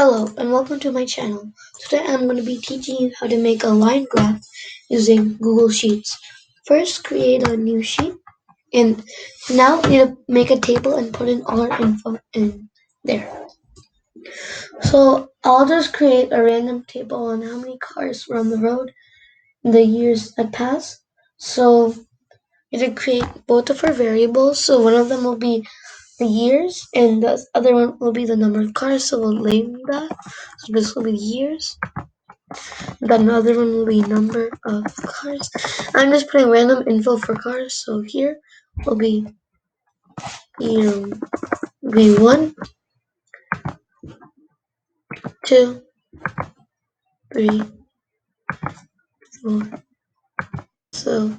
Hello and welcome to my channel. Today I'm going to be teaching you how to make a line graph using Google Sheets. First, create a new sheet, and now we need to make a table and put in all our info in there. So I'll just create a random table on how many cars were on the road in the years that passed. So we need to create both of our variables. So one of them will be the years, and the other one will be the number of cars, so we'll name that. So this will be years. Then another one will be number of cars. I'm just putting random info for cars, so here will be be 1, 2, 3, 4. So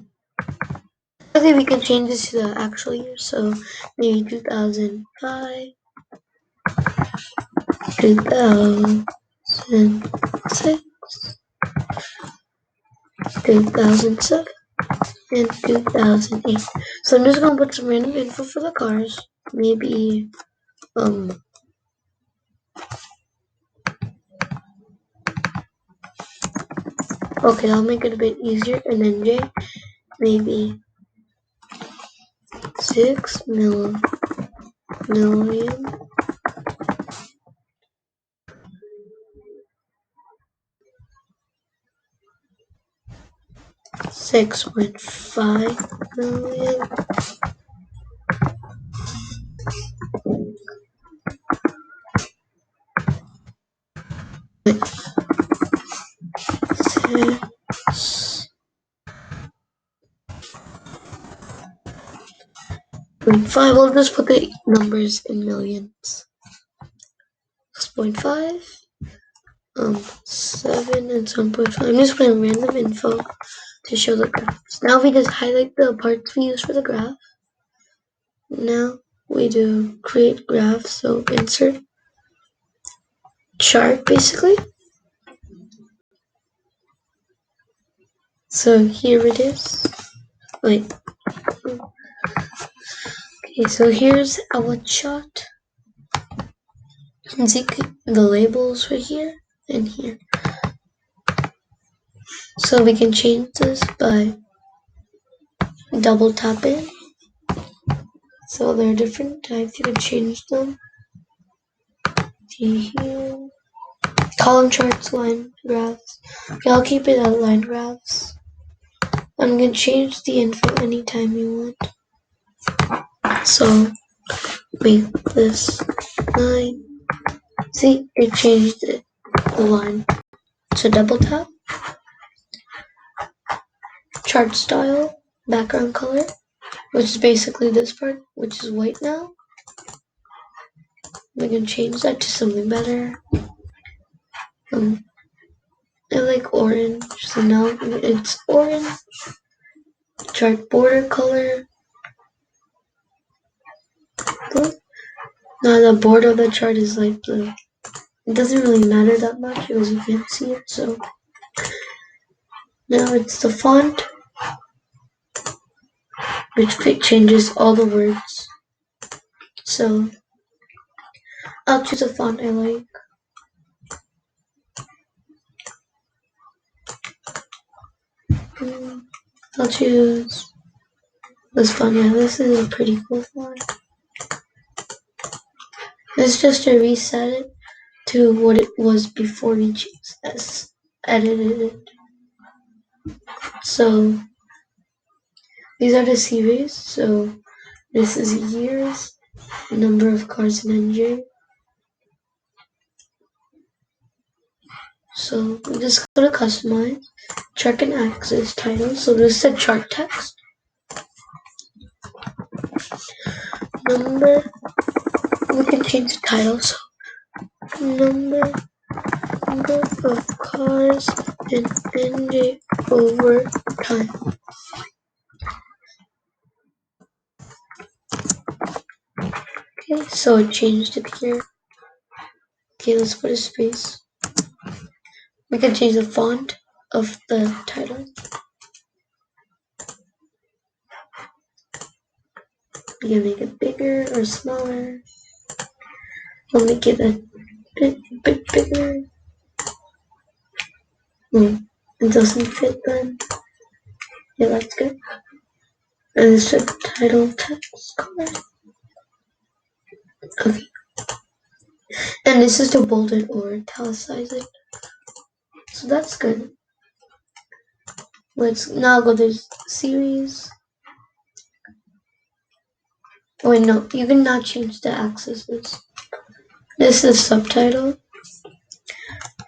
okay, we can change this to the actual year. So maybe 2005, 2006, 2007, and 2008. So I'm just gonna put some random info for the cars. Maybe okay, I'll make it a bit easier, and then J maybe 6 million. 6.5 million. Six 0.5. We'll just put the numbers in millions. 6.5, 7 and 7.5. I'm just putting random info to show the graphs. Now we just highlight the parts we use for the graph. Now we do create graph, so insert chart basically. So here it is. Wait. Okay, so here's our chart. You can see the labels right here and here. So we can change this by double tapping. So there are different types, you can change them. See here. Column charts, line graphs. Okay, I'll keep it at line graphs. I'm gonna change the info anytime you want. So make this line. See, it changed it, the line. So double tap. Chart style, background color, which is basically this part, which is white now. We can change that to something better. I like orange, so now it's orange. Chart border color. Blue. Now the border of the chart is light blue. It doesn't really matter that much because you can't see it, so now it's the font, which changes all the words. So I'll choose a font I like. I'll choose this font. Yeah, this is a pretty cool font. This is just to reset it to what it was before we edited it. So these are the series. So this is years, number of cars in NJ. So we just go to customize, chart and axis title. So this is the chart text. Number, we can change the title. So number of cars in NJ over time. Okay, so it changed it here. Okay, let's put a space. We can change the font of the title. We can make it bigger or smaller. We'll make it a bit bigger. No, it doesn't fit then. Yeah, that's good. And the subtitle text color. Okay. And this is to bold it or italicize it. So that's good. Let's now go to series. Oh wait, no, you can now change the axes. This is subtitle.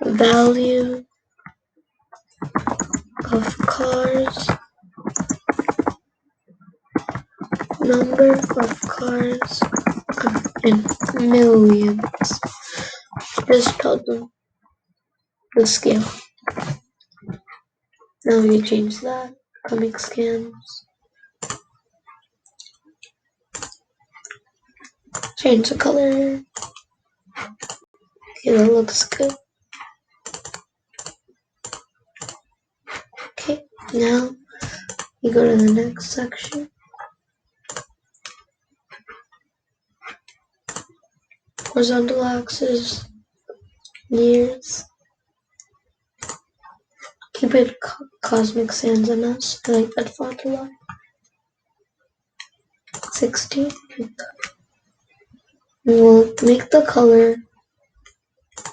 Value of cars. Number of cars in millions. Just tell them the scale. Now we change that. Comic scans. Change the color. Okay, that looks good. Okay, now you go to the next section. Horizontal axis. Years. Keep it Cosmic Sans MS. I like that font a lot. 16. We'll make the color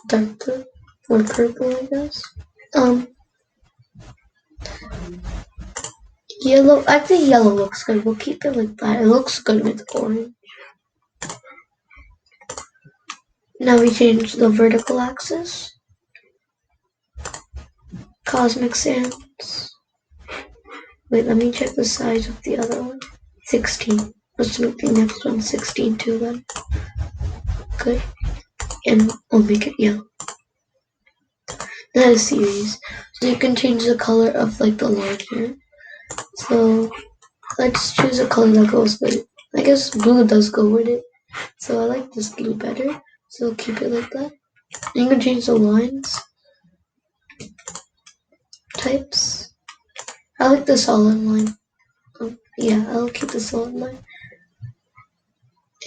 darker or purple, I guess. Yellow. Actually, yellow looks good. We'll keep it like that. It looks good with orange. Now we change the vertical axis. Cosmic Sans. Wait, let me check the size of the other one. 16. Let's make the next one 16 too then. Good. And we'll make it yellow. That is series. So you can change the color of like the line here. So let's choose a color that goes with it. I guess blue does go with it. So I like this blue better. So keep it like that. And you can change the lines. Types. I like the solid line. Oh, yeah, I'll keep the solid line.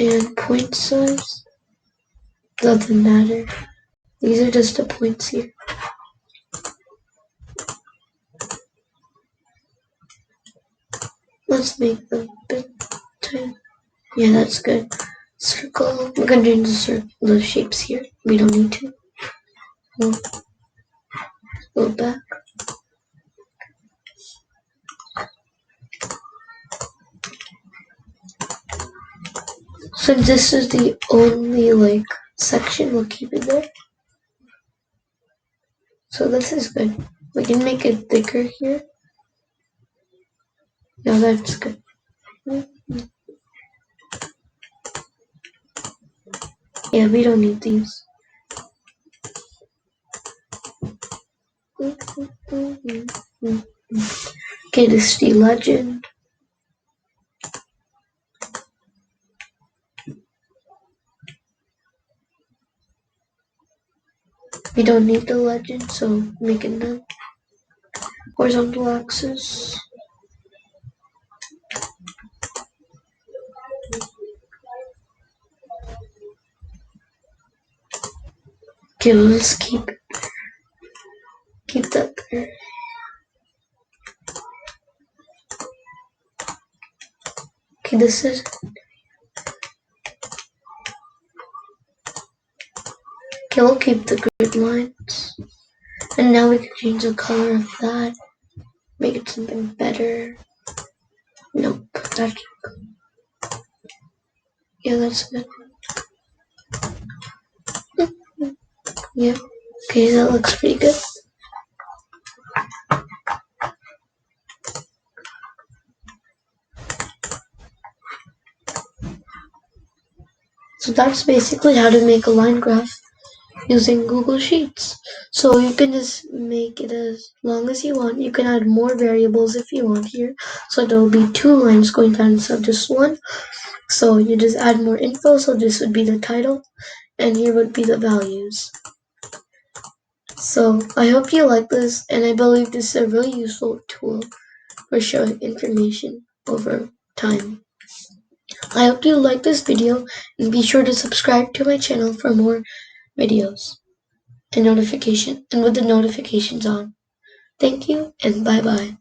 And point size. Doesn't matter. These are just the points here. Let's make them a bit tiny. Yeah, that's good. Circle. We're gonna change the shapes here. We don't need to. We'll go back. Since this is the only section, we'll keep it there. So this is good. We can make it thicker here. Yeah, that's good. Yeah, we don't need these. Okay, this is the legend. We don't need the legend, so make it none. Horizontal axis. Okay, let's keep that there. Okay, this is. Okay, we'll keep the grid lines. And now we can change the color of that. Make it something better. Nope. Yeah, that's good. Yeah. Okay, that looks pretty good. So that's basically how to make a line graph using Google Sheets. So you can just make it as long as you want. You can add more variables if you want here. So there will be 2 lines going down instead of just one. So you just add more info. So this would be the title and here would be the values. So I hope you like this, and I believe this is a really useful tool for showing information over time. I hope you like this video, and be sure to subscribe to my channel for more videos and with the notifications on. Thank you and bye bye.